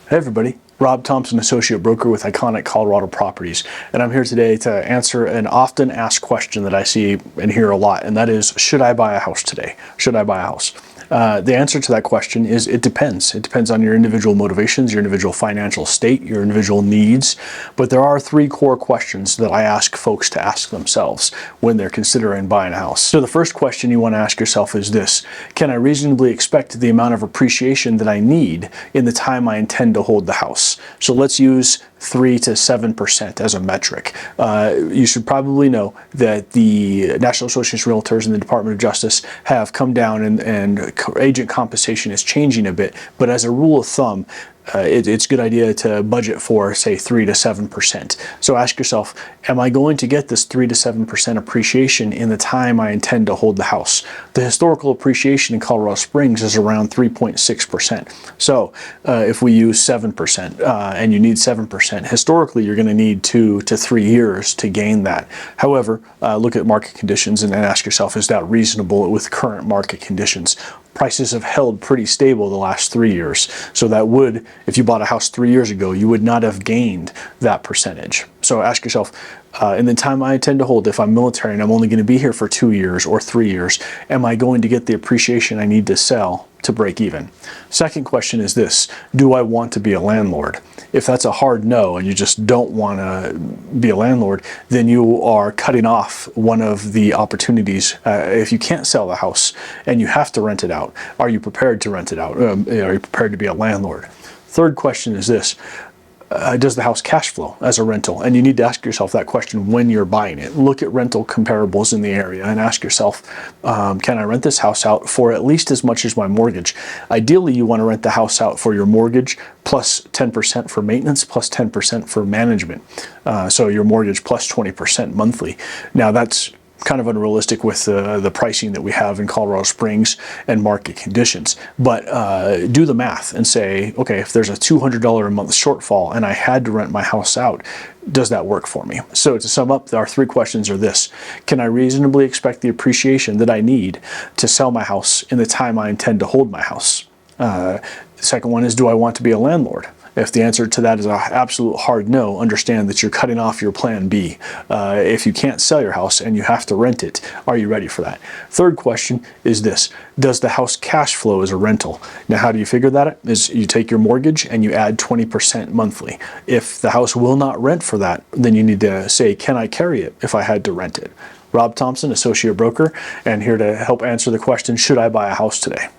Hey everybody, Rob Thompson, Associate Broker with Iconic Colorado Properties, and I'm here today to answer an often asked question that I see and hear a lot, and that is, should I buy a house today? Should I buy a house? The answer to that question is it depends. It depends on your individual motivations, your individual financial state, your individual needs, but there are three core questions that I ask folks to ask themselves when they're considering buying a house. So the first question you want to ask yourself is this: can I reasonably expect the amount of appreciation that I need in the time I intend to hold the house? So let's use 3 to 7% as a metric. You should probably know that the National Association of Realtors and the Department of Justice have come down and agent compensation is changing a bit, but as a rule of thumb, it's a good idea to budget for, say, 3 to 7%. So ask yourself, am I going to get this 3 to 7% appreciation in the time I intend to hold the house? The historical appreciation in Colorado Springs is around 3.6%. So if we use 7% and you need 7%, historically you're going to need 2 to 3 years to gain that. However, look at market conditions and then ask yourself, is that reasonable with current market conditions? Prices have held pretty stable the last 3 years. So that would, if you bought a house 3 years ago, you would not have gained that percentage. So ask yourself, in the time I intend to hold, if I'm military and I'm only going to be here for 2 years or 3 years, am I going to get the appreciation I need to sell to break even? Second question is this: do I want to be a landlord? If that's a hard no and you just don't want to be a landlord, then you are cutting off one of the opportunities. If you can't sell the house and you have to rent it out, are you prepared to rent it out? Are you prepared to be a landlord? Third question is this: does the house cash flow as a rental? And you need to ask yourself that question when you're buying it. Look at rental comparables in the area and ask yourself, can I rent this house out for at least as much as my mortgage? Ideally, you want to rent the house out for your mortgage plus 10% for maintenance plus 10% for management. So your mortgage plus 20% monthly. Now that's kind of unrealistic with the pricing that we have in Colorado Springs and market conditions. But do the math and say, okay, if there's a $200 a month shortfall and I had to rent my house out, does that work for me? So to sum up, our three questions are this: can I reasonably expect the appreciation that I need to sell my house in the time I intend to hold my house? The second one is, do I want to be a landlord? If the answer to that is an absolute hard no, understand that you're cutting off your plan B. If you can't sell your house and you have to rent it, are you ready for that? Third question is this: does the house cash flow as a rental? Now, how do you figure that? Is you take your mortgage and you add 20% monthly. If the house will not rent for that, then you need to say, can I carry it if I had to rent it? Rob Thompson, Associate Broker, and here to help answer the question, should I buy a house today?